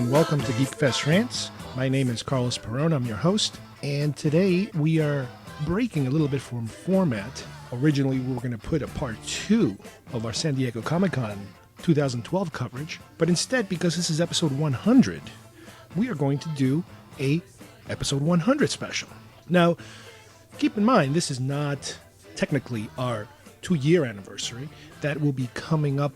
Welcome to Geekfest Rants. My name is Carlos Perron. I'm your host, and today we are breaking a little bit from format. Originally, we were going to put a part 2 of our San Diego Comic-Con 2012 coverage, but instead, because this is episode 100, we are going to do a episode 100 special. Now, keep in mind, this is not technically our 2-year anniversary. That will be coming up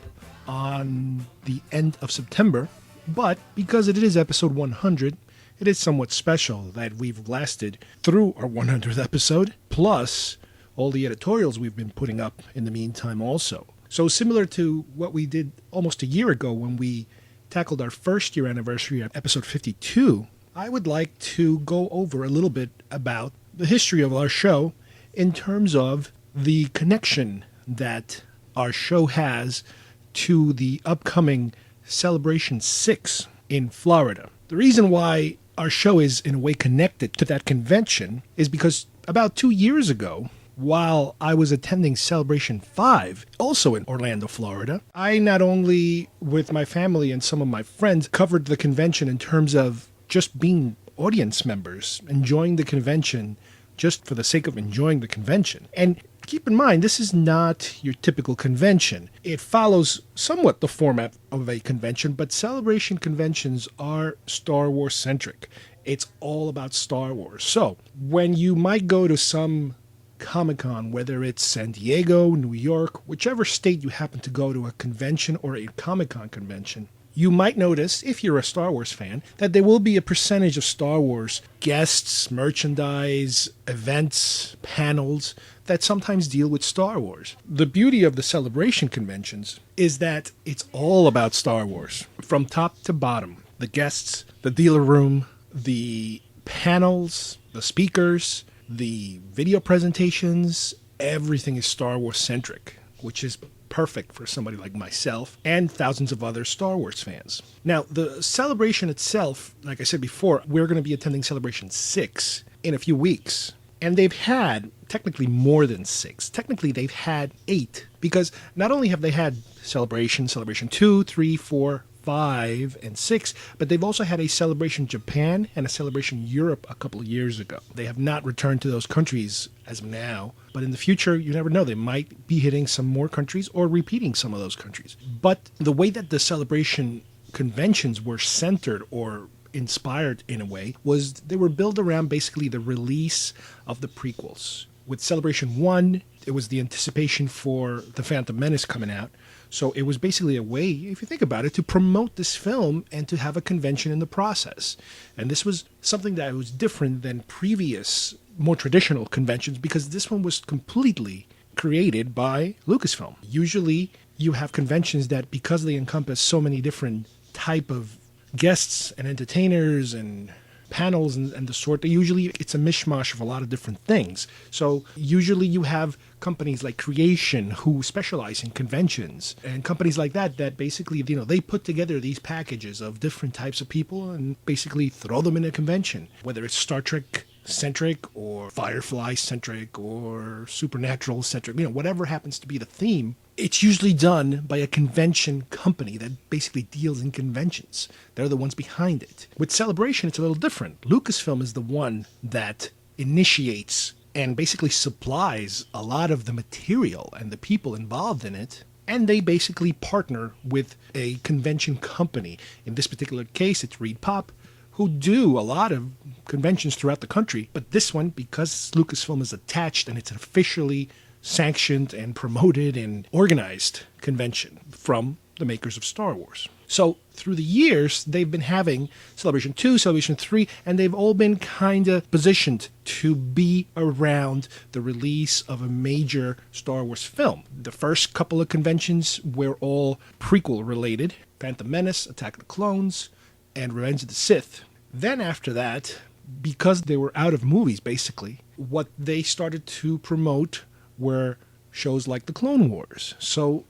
on the end of September. But because it is episode 100, it is somewhat special that we've lasted through our 100th episode, plus all the editorials we've been putting up in the meantime also. So similar to what we did almost a year ago when we tackled our first year anniversary at episode 52, I would like to go over a little bit about the history of our show in terms of the connection that our show has to the upcoming Celebration 6 in Florida. The reason why our show is in a way connected to that convention is because about 2 years ago, while I was attending Celebration 5, also in Orlando, Florida, I not only with my family and some of my friends covered the convention in terms of just being audience members, enjoying the convention just for the sake of enjoying the convention. And keep in mind, this is not your typical convention. It follows somewhat the format of a convention, but Celebration conventions are Star Wars centric. It's all about Star Wars. So when you might go to some Comic-Con, whether it's San Diego, New York, whichever state you happen to go to a convention or a Comic-Con convention, you might notice, if you're a Star Wars fan, that there will be a percentage of Star Wars guests, merchandise, events, panels that sometimes deal with Star Wars. The beauty of the Celebration conventions is that it's all about Star Wars, from top to bottom. The guests, the dealer room, the panels, the speakers, the video presentations, everything is Star Wars centric, which is perfect for somebody like myself and thousands of other Star Wars fans. Now, the celebration itself, like I said before, we're going to be attending Celebration 6 in a few weeks. And they've had technically more than 6. Technically, they've had 8. Because not only have they had Celebration 2, 3, 4, 5, and 6, but they've also had a Celebration Japan and a Celebration Europe a couple of years ago. They have not returned to those countries as of now, but in the future, you never know. They might be hitting some more countries or repeating some of those countries. But the way that the Celebration conventions were centered or inspired in a way was they were built around basically the release of the prequels. With Celebration 1, it was the anticipation for The Phantom Menace coming out. So it was basically a way, if you think about it, to promote this film and to have a convention in the process. And this was something that was different than previous, more traditional conventions because this one was completely created by Lucasfilm. Usually you have conventions that, because they encompass so many different type of guests and entertainers and panels and the sort, it's a mishmash of a lot of different things. So usually you have companies like Creation who specialize in conventions, and companies like that basically, they put together these packages of different types of people and basically throw them in a convention, whether it's Star Trek centric or Firefly centric or Supernatural centric, whatever happens to be the theme. It's usually done by a convention company that basically deals in conventions. They're the ones behind it. With Celebration, it's a little different. Lucasfilm is the one that initiates and basically supplies a lot of the material and the people involved in it. And they basically partner with a convention company. In this particular case, it's Reed Pop, who do a lot of conventions throughout the country. But this one, because Lucasfilm is attached and it's an officially sanctioned and promoted and organized convention from the makers of Star Wars. So through the years, they've been having Celebration 2, Celebration 3, and they've all been kind of positioned to be around the release of a major Star Wars film. The first couple of conventions were all prequel related: Phantom Menace, Attack of the Clones, and Revenge of the Sith. Then after that, because they were out of movies basically, what they started to promote were shows like the Clone Wars. So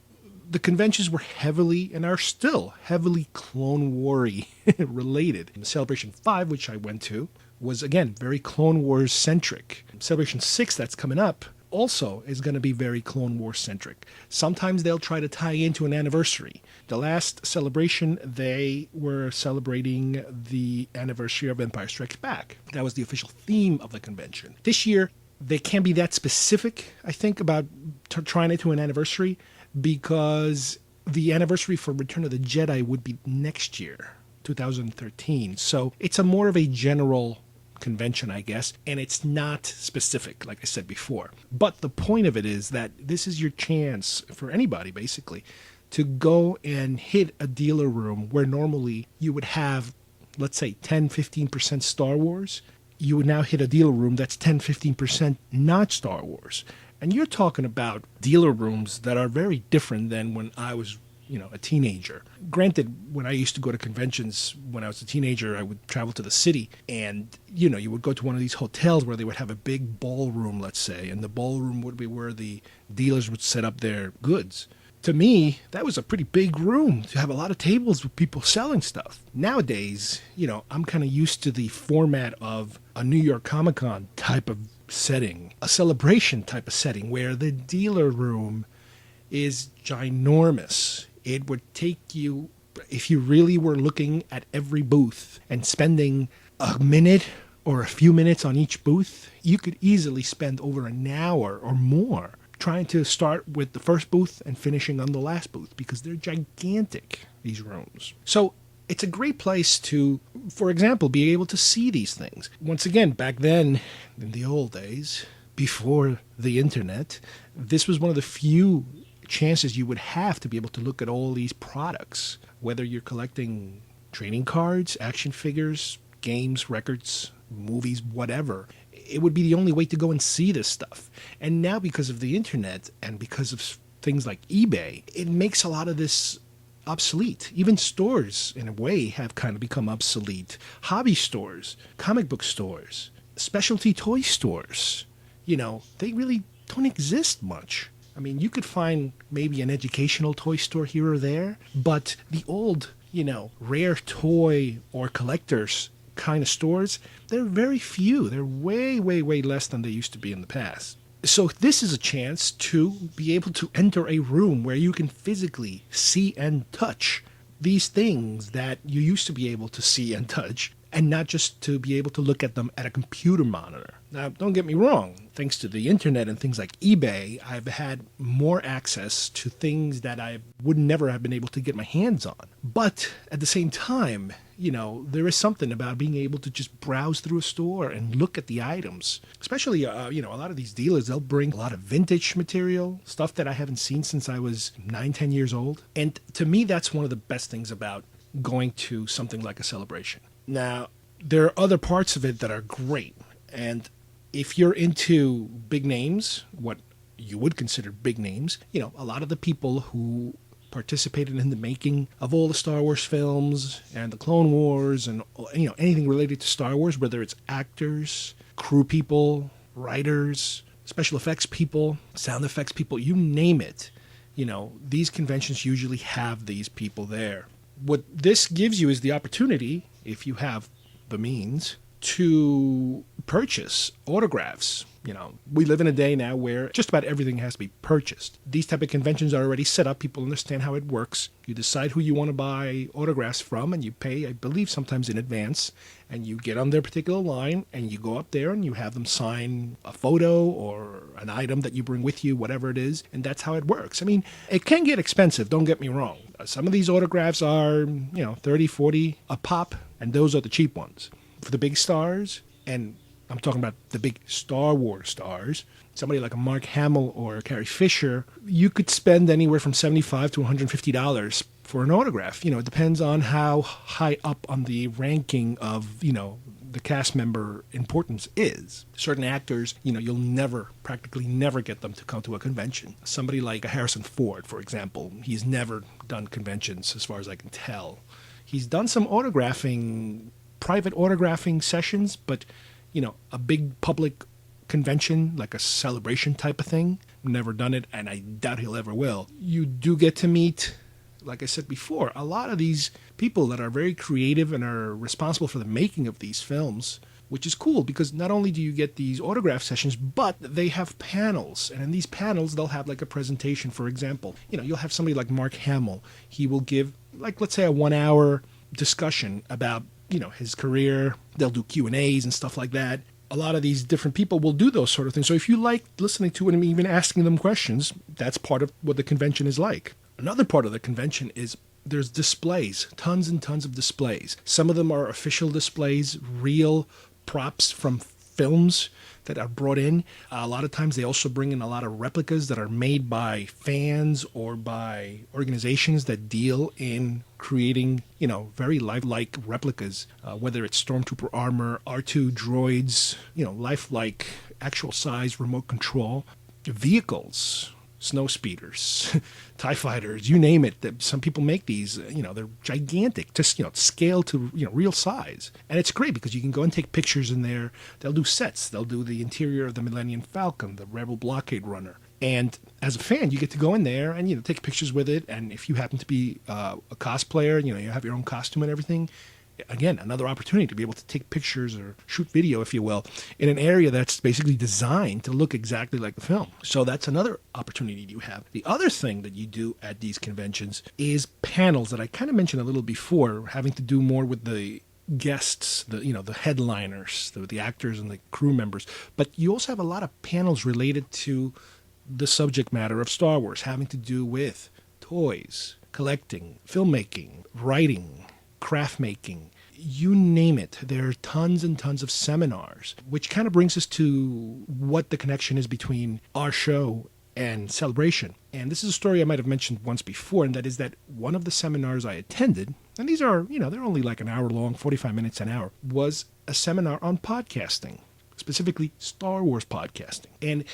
the conventions were heavily, and are still heavily, Clone War-y related. Celebration 5, which I went to, was again very Clone Wars centric. Celebration 6, that's coming up, also is going to be very Clone Wars centric. Sometimes they'll try to tie into an anniversary. The last celebration, they were celebrating the anniversary of Empire Strikes Back. That was the official theme of the convention. This year, they can't be that specific, I think, about trying it to an anniversary, because the anniversary for Return of the Jedi would be next year, 2013. So it's a more of a general convention, I guess, and it's not specific, like I said before. But the point of it is that this is your chance for anybody, basically, to go and hit a dealer room where normally you would have, let's say, 10-15% Star Wars. You would now hit a dealer room that's 10-15% not Star Wars. And you're talking about dealer rooms that are very different than when I was, a teenager. Granted, when I used to go to conventions when I was a teenager, I would travel to the city, and, you would go to one of these hotels where they would have a big ballroom, let's say, and the ballroom would be where the dealers would set up their goods. To me, that was a pretty big room to have a lot of tables with people selling stuff. Nowadays, I'm kind of used to the format of a New York Comic-Con type of setting, a celebration type of setting where the dealer room is ginormous. It would take you, if you really were looking at every booth and spending a minute or a few minutes on each booth, you could easily spend over an hour or more trying to start with the first booth and finishing on the last booth, because they're gigantic, these rooms. So it's a great place to, for example, be able to see these things. Once again, back then, in the old days, before the internet, this was one of the few chances you would have to be able to look at all these products, whether you're collecting trading cards, action figures, games, records, movies, whatever. It would be the only way to go and see this stuff. And now, because of the internet and because of things like eBay, it makes a lot of this obsolete. Even stores, in a way, have kind of become obsolete. Hobby stores, comic book stores, specialty toy stores, they really don't exist much. I mean, you could find maybe an educational toy store here or there, but the old, rare toy or collectors kind of stores, they're very few. They're way, way, way less than they used to be in the past. So this is a chance to be able to enter a room where you can physically see and touch these things that you used to be able to see and touch, and not just to be able to look at them at a computer monitor. Now, don't get me wrong. Thanks to the internet and things like eBay, I've had more access to things that I would never have been able to get my hands on. But at the same time, there is something about being able to just browse through a store and look at the items. Especially, a lot of these dealers, they'll bring a lot of vintage material, stuff that I haven't seen since I was 9-10 years old. And to me, that's one of the best things about going to something like a celebration. Now, there are other parts of it that are great. And if you're into big names, what you would consider big names, a lot of the people who participated in the making of all the Star Wars films and the Clone Wars and, anything related to Star Wars, whether it's actors, crew people, writers, special effects people, sound effects people, you name it. These conventions usually have these people there. What this gives you is the opportunity, if you have the means, to purchase autographs. We live in a day now where just about everything has to be purchased. These type of conventions are already set up. People understand how it works. You decide who you want to buy autographs from, and you pay, I believe, sometimes in advance, and you get on their particular line, and you go up there and you have them sign a photo or an item that you bring with you, whatever it is, and that's how it works. I mean, it can get expensive, don't get me wrong. Some of these autographs are, $30, $40 a pop, and those are the cheap ones. For the big stars, and I'm talking about the big Star Wars stars, somebody like a Mark Hamill or a Carrie Fisher, you could spend anywhere from $75 to $150 for an autograph. You know, it depends on how high up on the ranking of, you know, the cast member importance is. Certain actors, you know, you'll practically never get them to come to a convention. Somebody like Harrison Ford, for example, he's never done conventions as far as I can tell. He's done some private autographing sessions, but, you know, a big public convention, like a celebration type of thing, never done it, and I doubt he'll ever will. You do get to meet, like I said before, a lot of these people that are very creative and are responsible for the making of these films, which is cool because not only do you get these autograph sessions, but they have panels. And in these panels, they'll have like a presentation, for example. You know, you'll have somebody like Mark Hamill. He will give, like, let's say a 1-hour discussion about, you know, his career. They'll do Q&As and stuff like that. A lot of these different people will do those sort of things. So if you like listening to it and even asking them questions, that's part of what the convention is like. Another part of the convention is there's displays, tons and tons of displays. Some of them are official displays, real props from films that are brought in. A lot of times they also bring in a lot of replicas that are made by fans or by organizations that deal in creating, you know, very lifelike replicas, whether it's Stormtrooper armor, R2 droids, you know, lifelike, actual size remote control vehicles, snow speeders, TIE fighters, you name it. Some people make these, you know, they're gigantic, just, you know, scale to, you know, real size. And it's great because you can go and take pictures in there. They'll do sets. They'll do the interior of the Millennium Falcon, the Rebel Blockade Runner. And as a fan, you get to go in there and, you know, take pictures with it. And if you happen to be a cosplayer, you know, you have your own costume and everything, again, another opportunity to be able to take pictures or shoot video, if you will, in an area that's basically designed to look exactly like the film. So that's another opportunity you have. The other thing that you do at these conventions is panels that I kind of mentioned a little before, having to do more with the guests, the headliners, the actors and the crew members. But you also have a lot of panels related to the subject matter of Star Wars, having to do with toys, collecting, filmmaking, writing, craft making, you name it. There are tons and tons of seminars, which kind of brings us to what the connection is between our show and Celebration. And this is a story I might have mentioned once before, and that is that one of the seminars I attended, and these are, you know, they're only like an hour long, 45 minutes an hour, was a seminar on podcasting, specifically Star Wars podcasting. And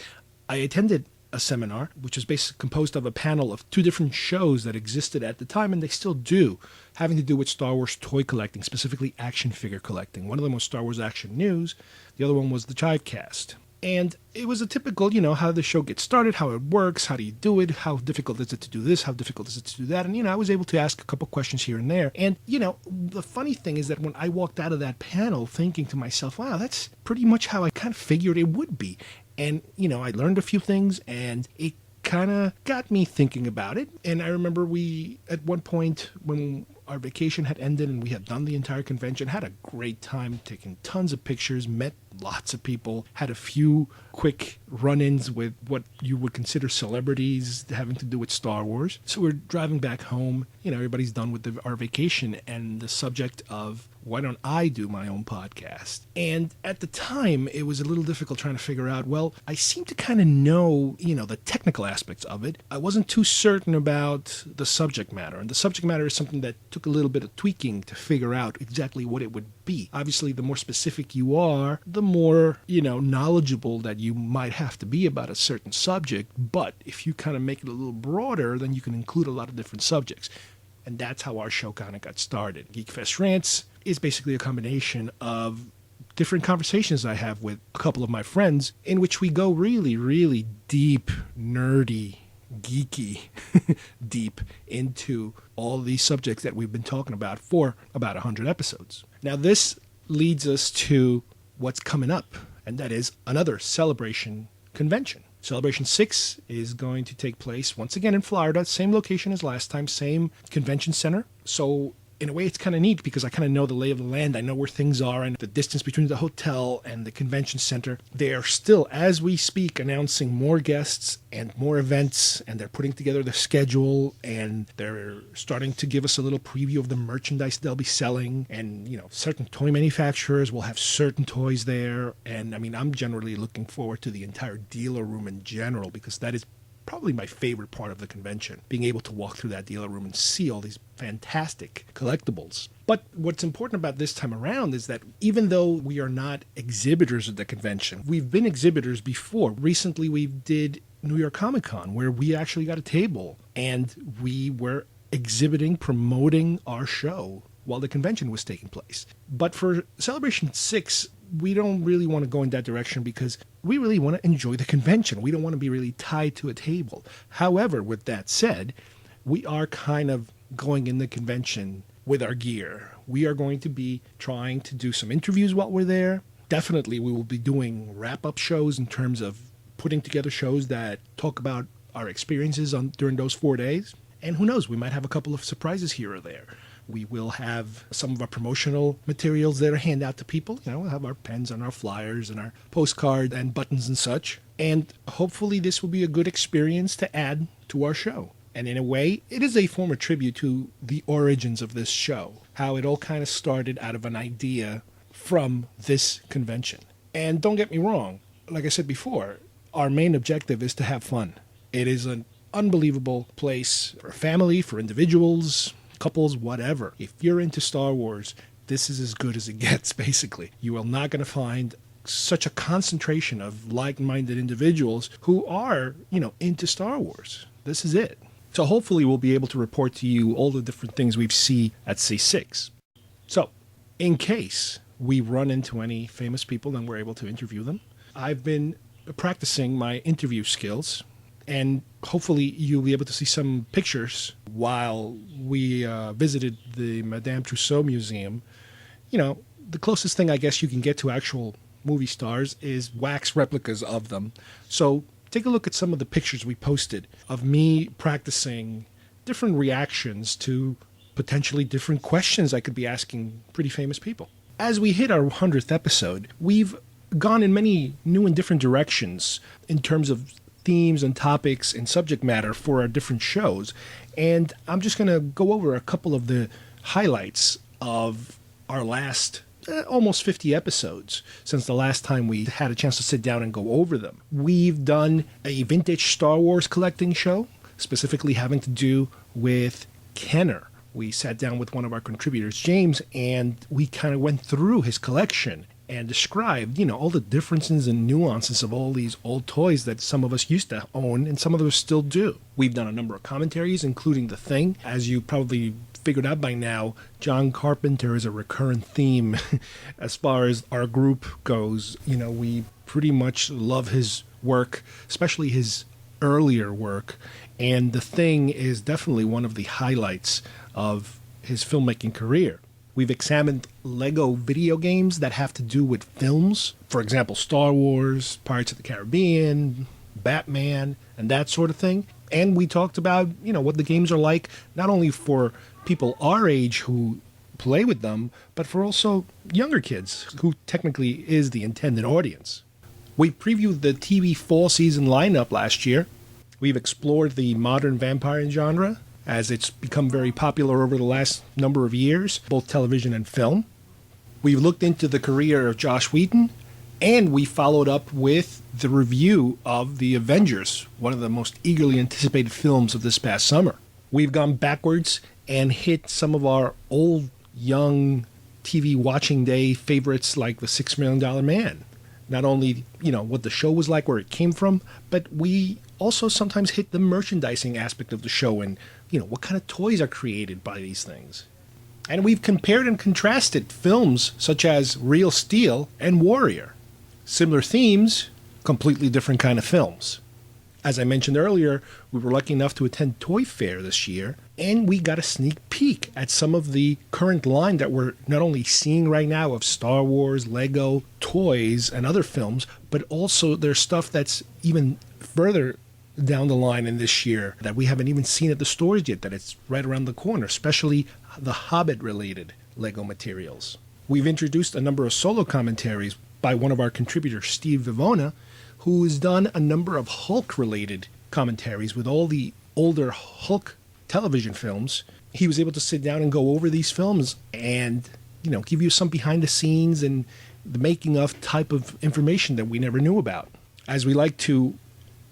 I attended a seminar, which is basically composed of a panel of 2 different shows that existed at the time, and they still do, having to do with Star Wars toy collecting, specifically action figure collecting. One of them was Star Wars Action News. The other one was the Chivecast. And it was a typical, you know, how the show gets started, how it works, how do you do it, how difficult is it to do this, how difficult is it to do that. And, you know, I was able to ask a couple questions here and there. And, you know, the funny thing is that when I walked out of that panel thinking to myself, wow, that's pretty much how I kind of figured it would be. And, you know, I learned a few things, and it kind of got me thinking about it. And I remember we, at one point, when our vacation had ended and we had done the entire convention, had a great time, taking tons of pictures, met lots of people, had a few quick run-ins with what you would consider celebrities having to do with Star Wars. So we're driving back home. You know, everybody's done with our vacation, and the subject of, why don't I do my own podcast? And at the time, it was a little difficult trying to figure out, well, I seem to kind of know, you know, the technical aspects of it. I wasn't too certain about the subject matter. And the subject matter is something that took a little bit of tweaking to figure out exactly what it would be. Obviously, the more specific you are, the more, you know, knowledgeable that you might have to be about a certain subject. But if you kind of make it a little broader, then you can include a lot of different subjects. And that's how our show kind of got started. Geekfest Rants is basically a combination of different conversations I have with a couple of my friends in which we go really, really deep, nerdy, geeky, deep into all these subjects that we've been talking about for about 100 episodes. Now, this leads us to what's coming up, and that is another Celebration convention. Celebration 6 is going to take place once again in Florida, same location as last time, same convention center. So in a way, it's kind of neat because I kind of know the lay of the land. I know where things are and the distance between the hotel and the convention center. They are still, as we speak, announcing more guests and more events, and they're putting together the schedule, and they're starting to give us a little preview of the merchandise they'll be selling. And, you know, certain toy manufacturers will have certain toys there. And, I mean, I'm generally looking forward to the entire dealer room in general because that is probably my favorite part of the convention, being able to walk through that dealer room and see all these fantastic collectibles. But what's important about this time around is that even though we are not exhibitors at the convention, we've been exhibitors before. Recently, we did New York Comic Con, where we actually got a table and we were exhibiting, promoting our show while the convention was taking place. But for Celebration 6, we don't really want to go in that direction because we really want to enjoy the convention. We don't want to be really tied to a table. However, with that said, we are kind of going in the convention with our gear. We are going to be trying to do some interviews while we're there. Definitely, we will be doing wrap-up shows in terms of putting together shows that talk about our experiences during those 4 days. And who knows, we might have a couple of surprises here or there. We will have some of our promotional materials that are handed out to people. We'll have our pens and our flyers and our postcards and buttons and such. And hopefully this will be a good experience to add to our show. And in a way, it is a form of tribute to the origins of this show, how it all kind of started out of an idea from this convention. And don't get me wrong, like I said before, our main objective is to have fun. It is an unbelievable place for a family, for individuals, couples, whatever. If you're into Star Wars, this is as good as it gets, basically. You are not going to find such a concentration of like-minded individuals who are, into Star Wars. This is it. So hopefully we'll be able to report to you all the different things we've seen at C6. So, in case we run into any famous people and we're able to interview them, I've been practicing my interview skills. And hopefully you'll be able to see some pictures while we visited the Madame Tussauds Museum. The closest thing I guess you can get to actual movie stars is wax replicas of them. So take a look at some of the pictures we posted of me practicing different reactions to potentially different questions I could be asking pretty famous people. As we hit our 100th episode, we've gone in many new and different directions in terms of themes and topics and subject matter for our different shows. And I'm just going to go over a couple of the highlights of our last almost 50 episodes since the last time we had a chance to sit down and go over them. We've done a vintage Star Wars collecting show, specifically having to do with Kenner. We sat down with one of our contributors, James, and we kind of went through his collection and described, all the differences and nuances of all these old toys that some of us used to own and some of us still do. We've done a number of commentaries, including The Thing. As you probably figured out by now, John Carpenter is a recurrent theme as far as our group goes. We pretty much love his work, especially his earlier work, and The Thing is definitely one of the highlights of his filmmaking career. We've examined Lego video games that have to do with films. For example, Star Wars, Pirates of the Caribbean, Batman, and that sort of thing. And we talked about, what the games are like, not only for people our age who play with them, but for also younger kids, who technically is the intended audience. We previewed the TV fall season lineup last year. We've explored the modern vampire genre, as it's become very popular over the last number of years, both television and film. We've looked into the career of Joss Whedon, and we followed up with the review of The Avengers, one of the most eagerly anticipated films of this past summer. We've gone backwards and hit some of our old, young TV watching day favorites like The $6 Million Man. Not only, what the show was like, where it came from, but we also sometimes hit the merchandising aspect of the show and, what kind of toys are created by these things. And we've compared and contrasted films such as Real Steel and Warrior. Similar themes, completely different kind of films. As I mentioned earlier, we were lucky enough to attend Toy Fair this year, and we got a sneak peek at some of the current line that we're not only seeing right now of Star Wars, Lego, toys, and other films, but also there's stuff that's even further down the line in this year that we haven't even seen at the stores yet, that it's right around the corner, especially the Hobbit-related Lego materials. We've introduced a number of solo commentaries by one of our contributors, Steve Vivona, who's done a number of Hulk-related commentaries with all the older Hulk television films. He was able to sit down and go over these films and, give you some behind the scenes and the making of type of information that we never knew about. As we like to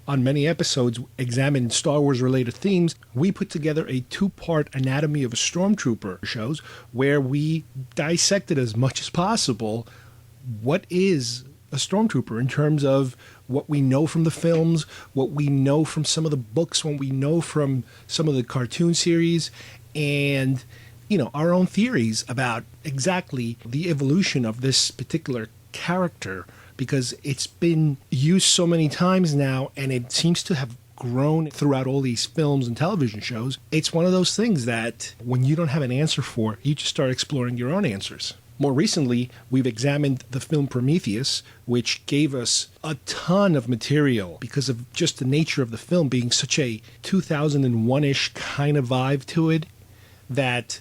on many episodes examine Star Wars related themes, we put together a 2-part Anatomy of a Stormtrooper shows where we dissected as much as possible what is a Stormtrooper in terms of what we know from the films, what we know from some of the books, what we know from some of the cartoon series, and our own theories about exactly the evolution of this particular character, because it's been used so many times now and it seems to have grown throughout all these films and television shows. It's one of those things that when you don't have an answer for, you just start exploring your own answers. More recently, we've examined the film Prometheus, which gave us a ton of material because of just the nature of the film being such a 2001-ish kind of vibe to it that,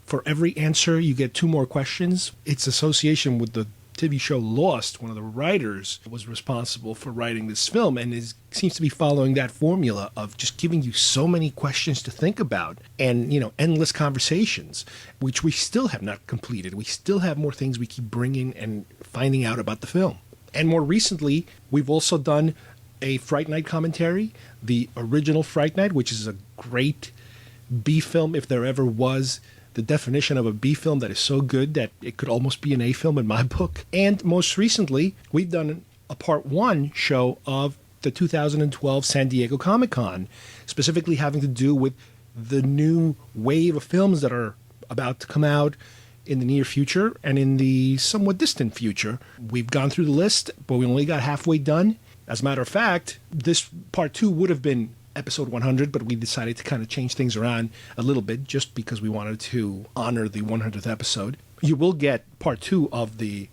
for every answer you get 2 more questions. Its association with the TV show Lost, one of the writers was responsible for writing this film and seems to be following that formula of just giving you so many questions to think about and, endless conversations, which we still have not completed. We still have more things we keep bringing and finding out about the film. And more recently, we've also done a Fright Night commentary, the original Fright Night, which is a great B film if there ever was. The definition of a B film that is so good that it could almost be an A film in my book. And most recently, we've done a part 1 show of the 2012 San Diego Comic-Con, specifically having to do with the new wave of films that are about to come out in the near future and in the somewhat distant future. We've gone through the list, but we only got halfway done. As a matter of fact, this part 2 would have been episode 100, but we decided to kind of change things around a little bit just because we wanted to honor the 100th episode. You will get part 2 of the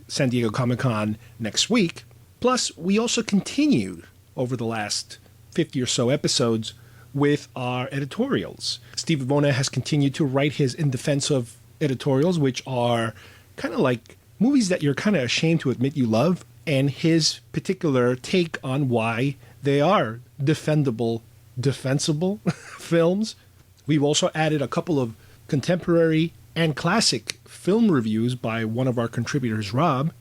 San Diego Comic-Con next week. Plus, we also continued over the last 50 or so episodes with our editorials. Steve Vona has continued to write his In Defense of editorials, which are kind of like movies that you're kind of ashamed to admit you love, and his particular take on why they are defensible films. We've also added a couple of contemporary and classic film reviews by one of our contributors, Rob.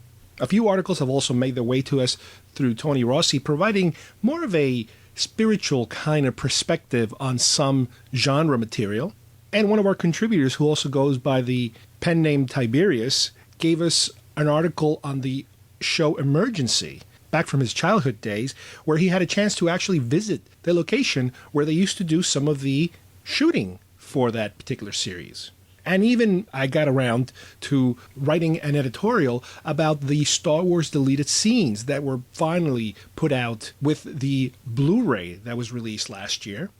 A few articles have also made their way to us through Tony Rossi, providing more of a spiritual kind of perspective on some genre material. And one of our contributors, who also goes by the pen name Tiberius, gave us an article on the show Emergency, back from his childhood days, where he had a chance to actually visit the location where they used to do some of the shooting for that particular series. And even I got around to writing an editorial about the Star Wars deleted scenes that were finally put out with the Blu-ray that was released last year.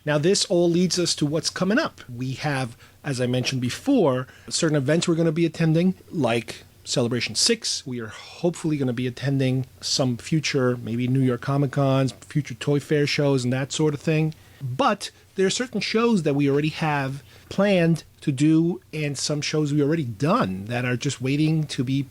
Now, this all leads us to what's coming up. We have, as I mentioned before, certain events we're going to be attending, like Celebration 6. We are hopefully going to be attending some future, maybe New York Comic-Cons, future Toy Fair shows and that sort of thing. But there are certain shows that we already have planned to do and some shows we already done that are just waiting to be,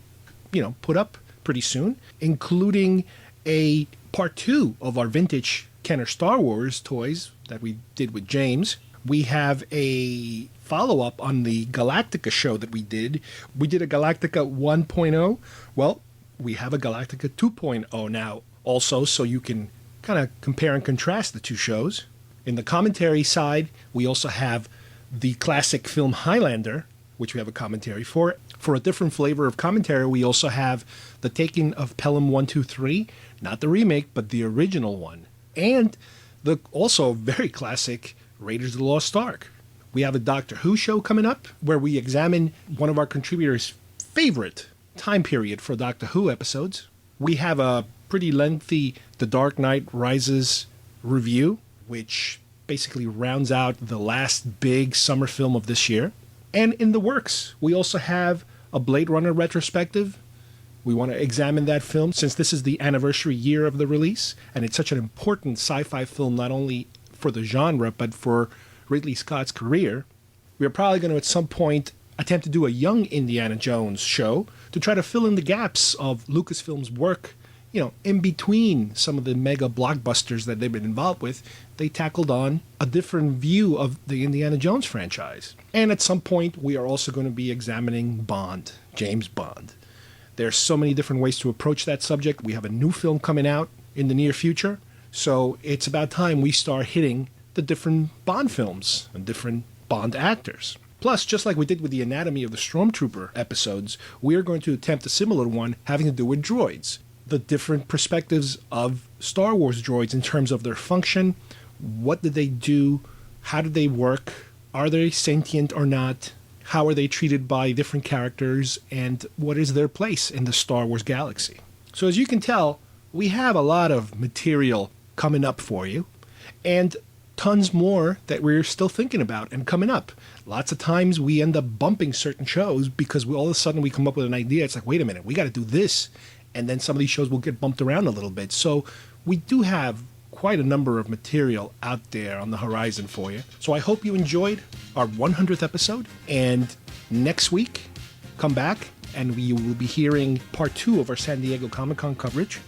put up pretty soon, including a part 2 of our vintage Kenner Star Wars toys that we did with James. We have a follow-up on the Galactica show that we did. We did a Galactica 1.0. Well, we have a Galactica 2.0 now also, so you can kind of compare and contrast the two shows. In the commentary side, we also have the classic film Highlander, which we have a commentary for. For a different flavor of commentary, we also have The Taking of Pelham 123, not the remake, but the original one. And the also very classic Raiders of the Lost Ark. We have a Doctor Who show coming up where we examine one of our contributors' favorite time period for Doctor Who episodes. We have a pretty lengthy The Dark Knight Rises review, which basically rounds out the last big summer film of this year. And in the works, we also have a Blade Runner retrospective. We want to examine that film since this is the anniversary year of the release, and it's such an important sci-fi film not only for the genre, but for Ridley Scott's career. We're probably going to at some point attempt to do a young Indiana Jones show to try to fill in the gaps of Lucasfilm's work, in between some of the mega blockbusters that they've been involved with. They tackled on a different view of the Indiana Jones franchise. And at some point, we are also going to be examining Bond, James Bond. There's so many different ways to approach that subject. We have a new film coming out in the near future. So it's about time we start hitting the different Bond films and different Bond actors. Plus, just like we did with the Anatomy of the Stormtrooper episodes, we are going to attempt a similar one having to do with droids. The different perspectives of Star Wars droids in terms of their function, what did they do, how do they work, are they sentient or not, how are they treated by different characters, and what is their place in the Star Wars galaxy. So as you can tell, we have a lot of material coming up for you, and tons more that we're still thinking about and coming up. Lots of times we end up bumping certain shows because all of a sudden we come up with an idea. It's like, wait a minute, we got to do this. And then some of these shows will get bumped around a little bit. So we do have quite a number of material out there on the horizon for you. So I hope you enjoyed our 100th episode. And next week, come back and we will be hearing part 2 of our San Diego Comic-Con coverage.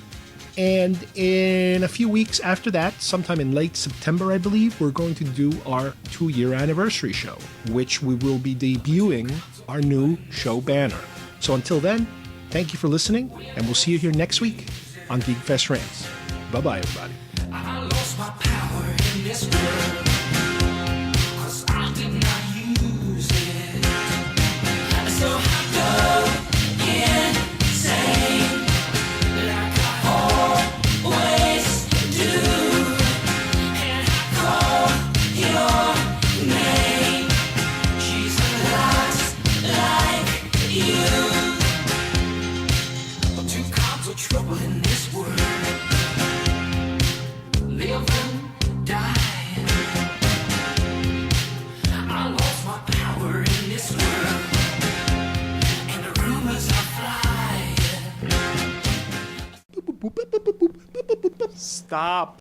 And in a few weeks after that, sometime in late September, I believe, we're going to do our 2-year anniversary show, which we will be debuting our new show banner. So until then, thank you for listening, and we'll see you here next week on Geekfest Rants. Bye-bye, everybody. I lost my power in this world, 'cause I did not use it. So I go insane, like I always do, and I call your name. She's a lot like you. Two kinds of trouble in this world. Living, dying. I lost my power in this world, and the rumors are flying. Stop.